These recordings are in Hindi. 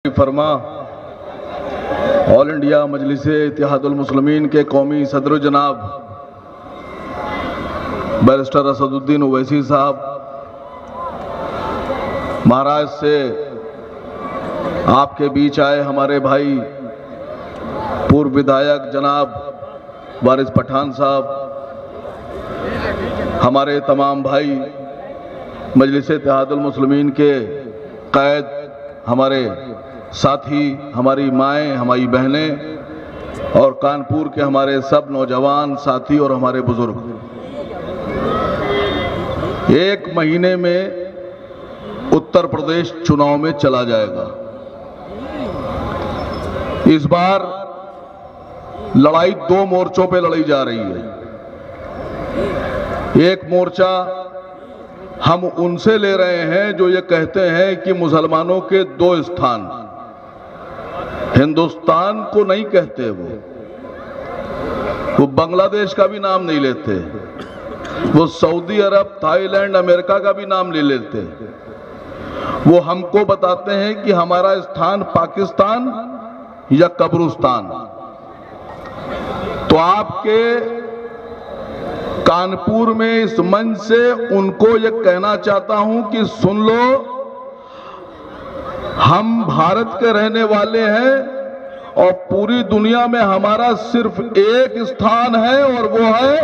फरमा ऑल इंडिया मजलिसे इत्तेहादुल मुस्लिमीन के कौमी सदर जनाब बैरिस्टर असदुद्दीन ओवैसी साहब, महाराष्ट्र से आपके बीच आए हमारे भाई पूर्व विधायक जनाब वारिस पठान साहब, हमारे तमाम भाई मजलिसे इत्तेहादुल मुस्लिमीन के कैद, हमारे साथी, हमारी माएँ, हमारी बहनें और कानपुर के हमारे सब नौजवान साथी और हमारे बुजुर्ग, एक महीने में उत्तर प्रदेश चुनाव में चला जाएगा। इस बार लड़ाई दो मोर्चों पे लड़ी जा रही है। एक मोर्चा हम उनसे ले रहे हैं जो ये कहते हैं कि मुसलमानों के दो स्थान, हिंदुस्तान को नहीं कहते, वो बांग्लादेश का भी नाम नहीं लेते, वो सऊदी अरब, थाईलैंड, अमेरिका का भी नाम ले लेते। वो हमको बताते हैं कि हमारा स्थान पाकिस्तान या कब्रिस्तान। तो आपके कानपुर में इस मंच से उनको ये कहना चाहता हूं कि सुन लो, हम भारत के रहने वाले हैं और पूरी दुनिया में हमारा सिर्फ एक स्थान है और वो है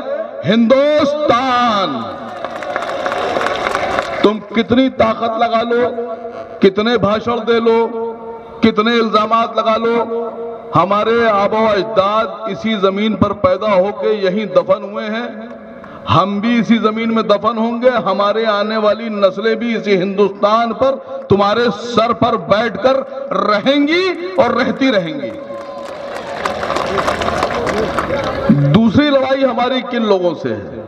हिंदुस्तान। तुम कितनी ताकत लगा लो, कितने भाषण दे लो, कितने इल्जामात लगा लो, हमारे आबा अजदाद इसी जमीन पर पैदा होके यहीं दफन हुए हैं, हम भी इसी जमीन में दफन होंगे, हमारे आने वाली नस्लें भी इसी हिंदुस्तान पर तुम्हारे सर पर बैठकर रहेंगी और रहती रहेंगी। दूसरी लड़ाई हमारी किन लोगों से है?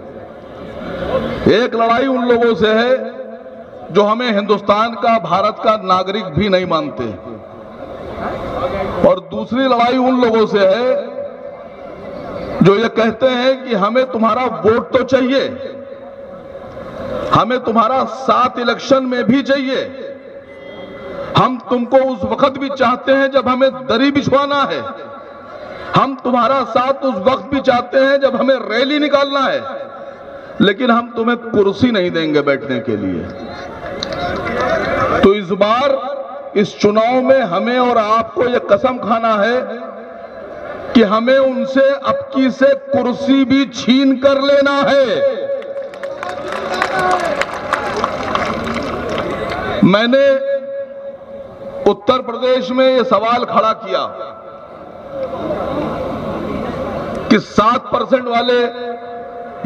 एक लड़ाई उन लोगों से है जो हमें हिंदुस्तान का, भारत का नागरिक भी नहीं मानते, और दूसरी लड़ाई उन लोगों से है जो ये कहते हैं कि हमें तुम्हारा वोट तो चाहिए, हमें तुम्हारा साथ इलेक्शन में भी चाहिए, हम तुमको उस वक्त भी चाहते हैं जब हमें दरी बिछवाना है, हम तुम्हारा साथ उस वक्त भी चाहते हैं जब हमें रैली निकालना है, लेकिन हम तुम्हें कुर्सी नहीं देंगे बैठने के लिए। तो इस बार इस चुनाव में हमें और आपको ये कसम खाना है कि हमें उनसे अबकी से कुर्सी भी छीन कर लेना है। मैंने उत्तर प्रदेश में यह सवाल खड़ा किया कि 7% वाले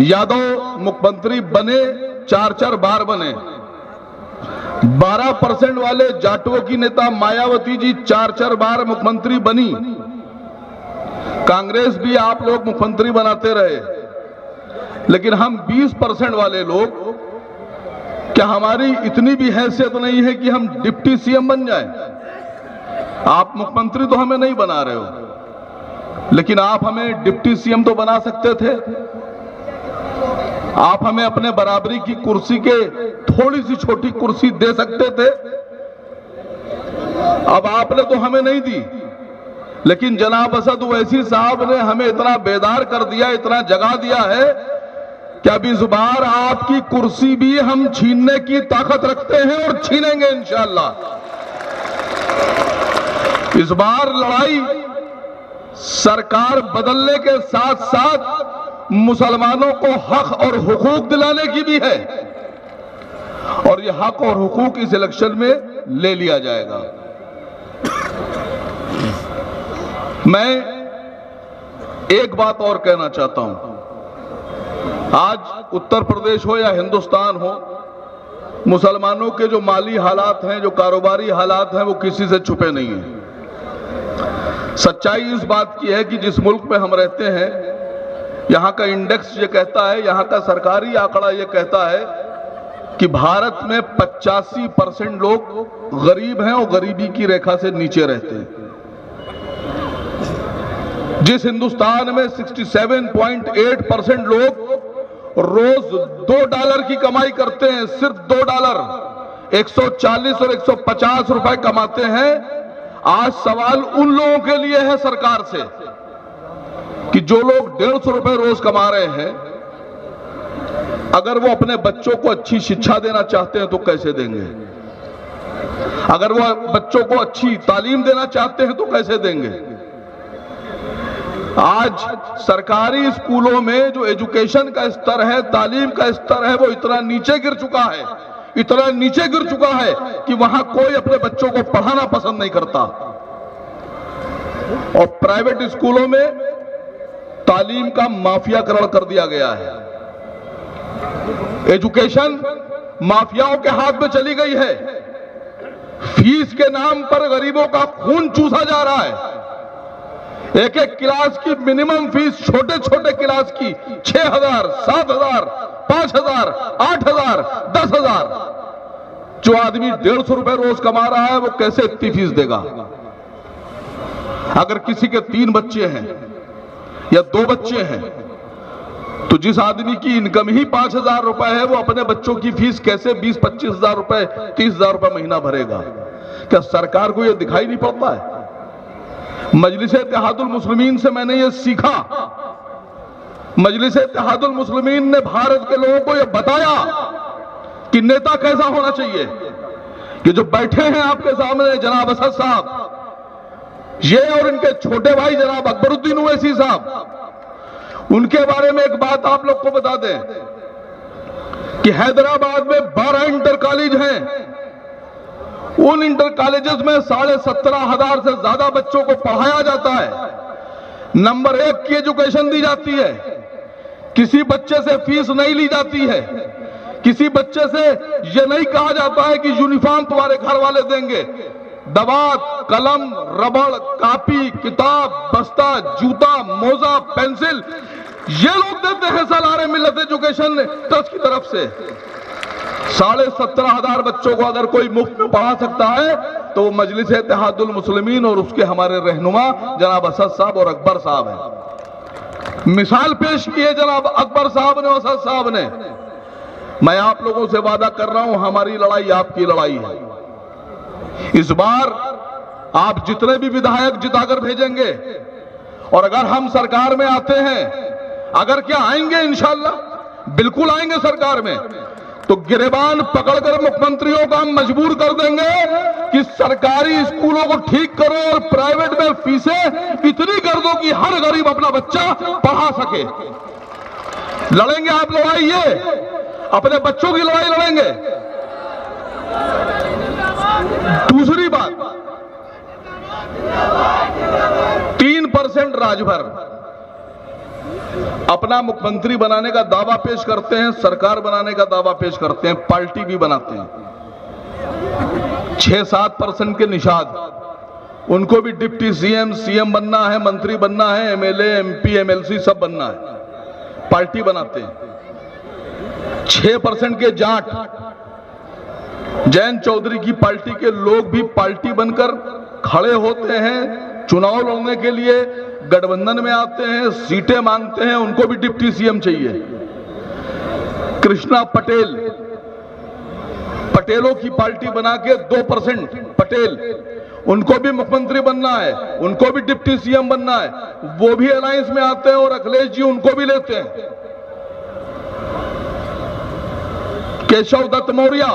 यादव मुख्यमंत्री बने, 4 बार बने, 12% वाले जाटवों की नेता मायावती जी 4 बार मुख्यमंत्री बनी, कांग्रेस भी आप लोग मुख्यमंत्री बनाते रहे, लेकिन हम 20% वाले लोग, क्या हमारी इतनी भी हैसियत नहीं है कि हम डिप्टी सीएम बन जाएं? आप मुख्यमंत्री तो हमें नहीं बना रहे हो, लेकिन आप हमें डिप्टी सीएम तो बना सकते थे। आप हमें अपने बराबरी की कुर्सी के थोड़ी सी छोटी कुर्सी दे सकते थे। अब आपने तो हमें नहीं दी, लेकिन जनाब असद ओवैसी साहब ने हमें इतना बेदार कर दिया, इतना जगा दिया है कि अब इस बार आपकी कुर्सी भी हम छीनने की ताकत रखते हैं और छीनेंगे इंशाअल्लाह। इस बार लड़ाई सरकार बदलने के साथ साथ मुसलमानों को हक और हुकूक दिलाने की भी है, और यह हक और हुकूक इस इलेक्शन में ले लिया जाएगा। मैं एक बात और कहना चाहता हूं, आज उत्तर प्रदेश हो या हिंदुस्तान हो, मुसलमानों के जो माली हालात हैं, जो कारोबारी हालात हैं, वो किसी से छुपे नहीं हैं। सच्चाई इस बात की है कि जिस मुल्क में हम रहते हैं, यहां का इंडेक्स ये कहता है, यहां का सरकारी आंकड़ा ये कहता है कि भारत में 85% लोग गरीब हैं और गरीबी की रेखा से नीचे रहते हैं। जिस हिंदुस्तान में 67.8% लोग रोज $2 की कमाई करते हैं, सिर्फ $2, 140 और 150 रुपए कमाते हैं, आज सवाल उन लोगों के लिए है सरकार से कि जो लोग 150 रुपए रोज कमा रहे हैं, अगर वो अपने बच्चों को अच्छी शिक्षा देना चाहते हैं तो कैसे देंगे? अगर वो बच्चों को अच्छी तालीम देना चाहते हैं तो कैसे देंगे? आज सरकारी स्कूलों में जो एजुकेशन का स्तर है, तालीम का स्तर है, वो इतना नीचे गिर चुका है, इतना नीचे गिर चुका है कि वहां कोई अपने बच्चों को पढ़ाना पसंद नहीं करता। और प्राइवेट स्कूलों में तालीम का माफियाकरण कर दिया गया है। एजुकेशन माफियाओं के हाथ में चली गई है। फीस के नाम पर गरीबों का खून चूसा जा रहा है। एक एक क्लास की मिनिमम फीस, छोटे छोटे क्लास की 6,000, 7,000, 5,000, 8,000, 10,000। जो आदमी 150 रुपए रोज कमा रहा है वो कैसे इतनी फीस देगा? अगर किसी के 3 बच्चे हैं या 2 बच्चे हैं तो जिस आदमी की इनकम ही 5,000 रुपए है वो अपने बच्चों की फीस कैसे 20-25 हजार रुपए, 30 हजार रुपए महीना भरेगा? क्या सरकार को यह दिखाई नहीं पड़ता है? मजलिस इत्तेहादुल मुस्लिमीन से मैंने ये सीखा। मजलिस इत्तेहादुल मुस्लिमीन ने भारत के लोगों को यह बताया कि नेता कैसा होना चाहिए। कि जो बैठे हैं आपके सामने जनाब असद साहब, ये और इनके छोटे भाई जनाब अकबरुद्दीन ओवैसी साहब, उनके बारे में एक बात आप लोग को बता दें कि हैदराबाद में 12 इंटर कॉलेज हैं। उन इंटर कॉलेजेस में 17,500 से ज्यादा बच्चों को पढ़ाया जाता है। नंबर 1 की एजुकेशन दी जाती है। किसी बच्चे से फीस नहीं ली जाती है। किसी बच्चे से यह नहीं कहा जाता है कि यूनिफॉर्म तुम्हारे घर वाले देंगे। दवात, कलम, रबड़, कापी, किताब, बस्ता, जूता, मोजा, पेंसिल ये लोग देते हैं सलारे मिल्लत एजुकेशन ट्रस्ट की तरफ से। 17,500 बच्चों को अगर कोई मुफ्त में पढ़ा सकता है तो वो मजलिस इत्तेहादुल मुस्लिमीन और उसके हमारे रहनुमा जनाब असद साहब और अकबर साहब हैं। मिसाल पेश की है जनाब अकबर साहब ने, असद साहब ने। मैं आप लोगों से वादा कर रहा हूं, हमारी लड़ाई आपकी लड़ाई है। इस बार आप जितने भी विधायक जिताकर भेजेंगे और अगर हम सरकार में आते हैं, अगर क्या आएंगे इंशाअल्लाह, बिल्कुल आएंगे सरकार में, तो गिरेबान पकड़कर मुख्यमंत्रियों को हम मजबूर कर देंगे कि सरकारी स्कूलों को ठीक करो और प्राइवेट में फीसें इतनी कर दो कि हर गरीब अपना बच्चा पढ़ा सके। लड़ेंगे आप लड़ाई, ये अपने बच्चों की लड़ाई लड़ेंगे। दूसरी बात, 3% राजभर अपना मुख्यमंत्री बनाने का दावा पेश करते हैं, सरकार बनाने का दावा पेश करते हैं, पार्टी भी बनाते हैं। 6-7% के निषाद, उनको भी डिप्टी सीएम बनना है, मंत्री बनना है, एमएलए, एमपी, एमएलसी सब बनना है, पार्टी बनाते हैं। 6% के जाट, जैन चौधरी की पार्टी के लोग भी पार्टी बनकर खड़े होते हैं, चुनाव लड़ने के लिए गठबंधन में आते हैं, सीटें मांगते हैं, उनको भी डिप्टी सीएम चाहिए। कृष्णा पटेल, पटेलों की पार्टी बना के 2% पटेल, उनको भी मुख्यमंत्री बनना है, उनको भी डिप्टी सीएम बनना है, वो भी अलायंस में आते हैं और अखिलेश जी उनको भी लेते हैं। केशव दत्त मौर्य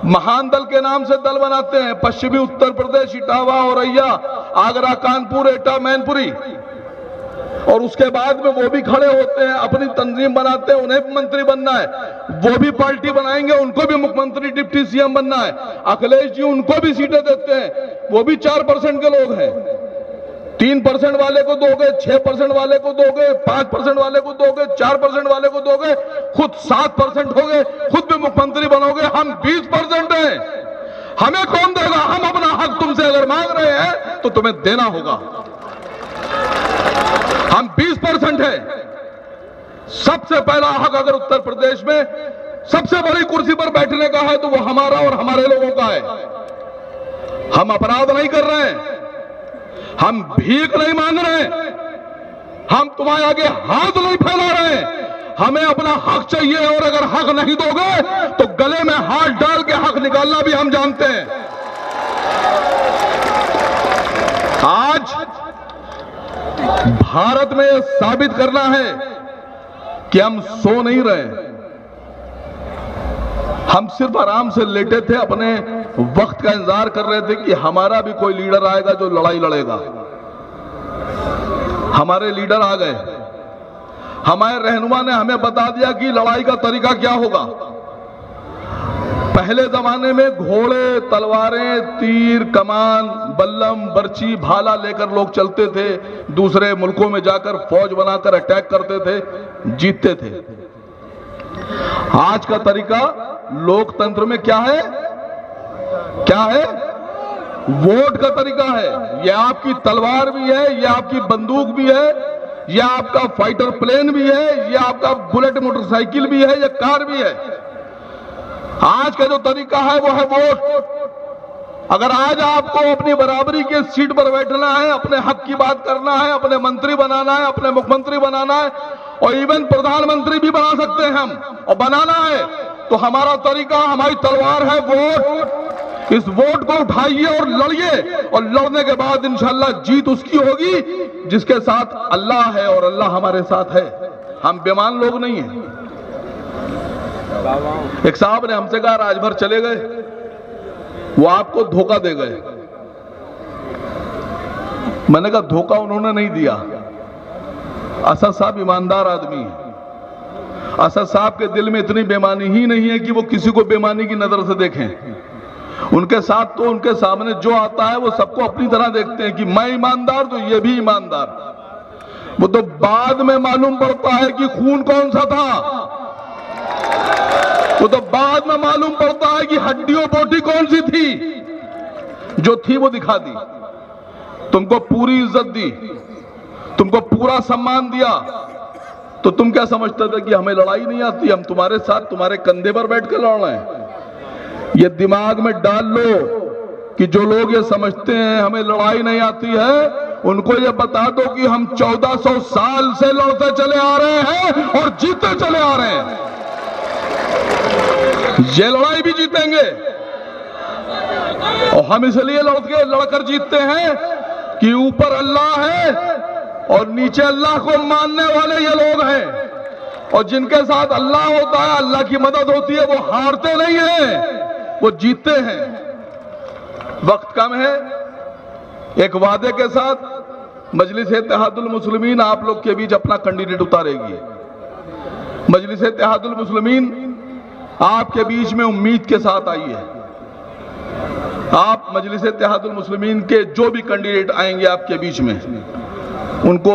महान दल के नाम से दल बनाते हैं, पश्चिमी उत्तर प्रदेश, इटावा, औरैया, आगरा, कानपुर, एटा, मैनपुरी, और उसके बाद में वो भी खड़े होते हैं, अपनी तंजीम बनाते हैं, उन्हें भी मंत्री बनना है, वो भी पार्टी बनाएंगे, उनको भी मुख्यमंत्री डिप्टी सीएम बनना है। अखिलेश जी उनको भी सीटें देते हैं, वो भी 4% के लोग हैं। 3% वाले को दोगे, 6% वाले को दोगे, 5% वाले को दोगे, 4% वाले को दोगे, खुद 7% हो गए, खुद भी मुख्यमंत्री बनोगे। हम 20% हैं, हमें कौन देगा? हम अपना हक तुमसे अगर मांग रहे हैं तो तुम्हें देना होगा। हम 20% हैं। सबसे पहला हक अगर उत्तर प्रदेश में सबसे बड़ी कुर्सी पर बैठने का है तो वो हमारा और हमारे लोगों का है। हम अपराध नहीं कर रहे हैं, हम भीख नहीं मांग रहे हैं, हम तुम्हारे आगे हाथ नहीं फैला रहे हैं। हमें अपना हक चाहिए और अगर हक नहीं दोगे तो गले में हाथ डाल के हक निकालना भी हम जानते हैं। आज भारत में यह साबित करना है कि हम सो नहीं रहे। हम सिर्फ आराम से लेटे थे, अपने वक्त का इंतजार कर रहे थे कि हमारा भी कोई लीडर आएगा जो लड़ाई लड़ेगा। हमारे लीडर आ गए, हमारे रहनुमा ने हमें बता दिया कि लड़ाई का तरीका क्या होगा। पहले जमाने में घोड़े, तलवारें, तीर, कमान, बल्लम, बर्छी, भाला लेकर लोग चलते थे, दूसरे मुल्कों में जाकर फौज बनाकर अटैक करते थे, जीतते थे। आज का तरीका लोकतंत्र में क्या है? क्या है? वोट का तरीका है। यह आपकी तलवार भी है, यह आपकी बंदूक भी है, यह आपका फाइटर प्लेन भी है, यह आपका बुलेट मोटरसाइकिल भी है, यह कार भी है। आज का जो तरीका है वो है वोट। अगर आज आपको अपनी बराबरी के सीट पर बैठना है, अपने हक की बात करना है, अपने मंत्री बनाना है, अपने मुख्यमंत्री बनाना है और इवन प्रधानमंत्री भी बना सकते हैं हम, और बनाना है तो हमारा तरीका, हमारी तलवार है वोट। इस वोट को उठाइए और लड़िए, और लड़ने के बाद इंशाअल्लाह जीत उसकी होगी जिसके साथ अल्लाह है, और अल्लाह हमारे साथ है। हम बेईमान लोग नहीं हैं। एक साहब ने हमसे कहा राजभर चले गए, वो आपको धोखा दे गए। मैंने कहा धोखा उन्होंने नहीं दिया। असद साहब ईमानदार आदमी है। असद साहब के दिल में इतनी बेईमानी ही नहीं है कि वो किसी को बेईमानी की नजर से देखें। उनके साथ तो उनके सामने जो आता है वो सबको अपनी तरह देखते हैं कि मैं ईमानदार तो ये भी ईमानदार। वो तो बाद में मालूम पड़ता है कि खून कौन सा था, वो तो बाद में मालूम पड़ता है कि हड्डियों बोटी कौन सी थी। जो थी वो दिखा दी, तुमको पूरी इज्जत दी, तुमको पूरा सम्मान दिया, तो तुम क्या समझते थे कि हमें लड़ाई नहीं आती, हम तुम्हारे साथ तुम्हारे कंधे पर बैठ कर लड़ रहे हैं। ये दिमाग में डाल लो कि जो लोग ये समझते हैं हमें लड़ाई नहीं आती है, उनको ये बता दो कि हम 1400 साल से लड़ते चले आ रहे हैं और जीते चले आ रहे हैं। ये लड़ाई भी जीतेंगे, और हम इसलिए लड़कर जीतते हैं कि ऊपर अल्लाह है और नीचे अल्लाह को मानने वाले ये लोग हैं, और जिनके साथ अल्लाह होता है, अल्लाह की मदद होती है, वो हारते नहीं हैं, वो जीतते हैं। वक्त कम है, एक वादे के साथ मजलिस-ए-इत्तेहादुल मुस्लिमीन आप लोग के बीच अपना कैंडिडेट उतारेगी। मजलिस-ए-इत्तेहादुल मुस्लिमीन आपके बीच में उम्मीद के साथ आई है। आप मजलिस-ए-इत्तेहादुल मुस्लिमीन के जो भी कैंडिडेट आएंगे आपके बीच में, उनको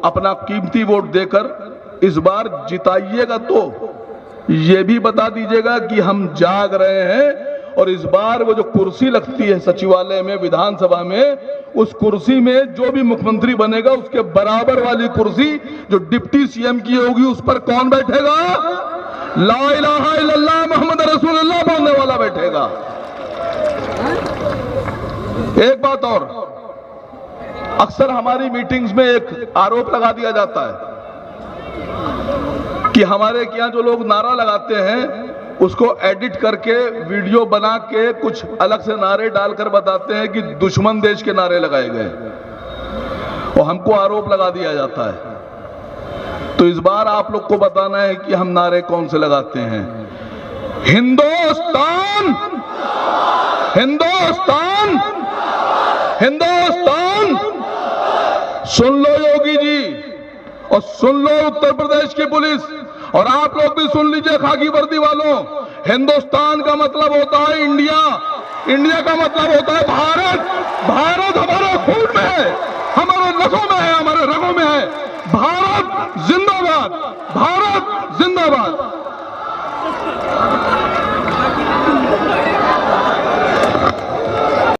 अपना कीमती वोट देकर इस बार जिताइएगा। तो ये भी बता दीजिएगा कि हम जाग रहे हैं, और इस बार वो जो कुर्सी लगती है सचिवालय में, विधानसभा में, उस कुर्सी में जो भी मुख्यमंत्री बनेगा उसके बराबर वाली कुर्सी जो डिप्टी सीएम की होगी उस पर कौन बैठेगा? ला इलाहा इल्लल्लाह मोहम्मद रसूलुल्लाह बोलने वाला बैठेगा। एक बात और, अक्सर हमारी मीटिंग्स में एक आरोप लगा दिया जाता है कि हमारे यहाँ जो लोग नारा लगाते हैं उसको एडिट करके वीडियो बना के कुछ अलग से नारे डालकर बताते हैं कि दुश्मन देश के नारे लगाए गए, और हमको आरोप लगा दिया जाता है। तो इस बार आप लोग को बताना है कि हम नारे कौन से लगाते हैं। हिंदुस्तान, हिंदुस्तान, हिंदुस्तान। सुन लो योगी जी, और सुन लो उत्तर प्रदेश की पुलिस, और आप लोग भी सुन लीजिए खाकी वर्दी वालों। हिंदुस्तान का मतलब होता है इंडिया, इंडिया का मतलब होता है भारत। भारत हमारे खून में है, हमारे नसों में है, हमारे रगों में है। भारत जिंदाबाद, भारत जिंदाबाद।